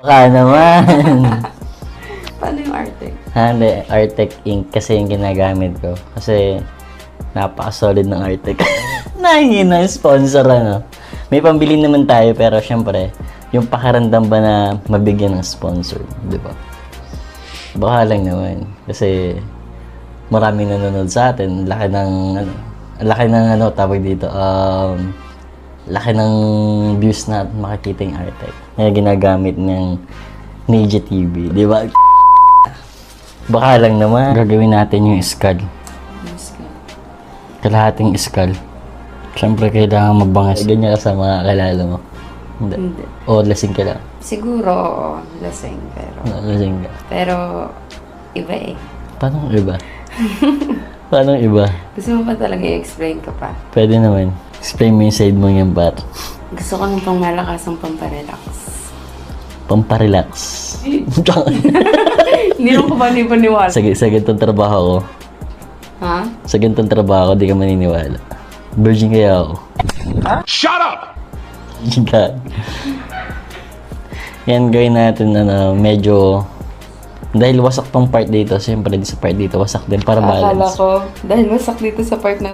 Baka naman. Paano yung Artec? Hindi, Artec Ink kasi yung ginagamit ko. Kasi napaka-solid ng Artec. Nahingi ng sponsor, ano. May pambili naman tayo, pero syempre, yung pakiramdam ba na mabigyan ng sponsor, di ba? Baka lang naman. Kasi maraming nanonood sa atin. Laki ng tawag dito. Laki ng views na makikita yung Artec. Kaya ginagamit ng Media TV, di ba? Baka lang naman. Gagawin natin yung skull. Kalahating skull. Siyempre, kailangan mabangas. Ganyan ka sa mga kalala mo. Hindi. O, lasing ka lang. Siguro, oo. Lasing, pero... Lasing ka. Pero, iba eh. Paano iba? Paano iba? Gusto mo pa talaga i-explain ka pa? Pwede naman. Explain mo yung side mo yung bat. Gusto ko ng pangmalakasang pamparelax. Pamparelax. Hindi mo ko ba paniwala? Sa ganitong trabaho ko. Ha? Sa ganitong trabaho ko, di ka maniniwala. Virgin kaya ako. Shut up! God. Yan, gawin natin, medyo... Dahil wasak tong part dito, siyempre sa part dito, wasak din para Akala balance. ko, dahil wasak dito sa part na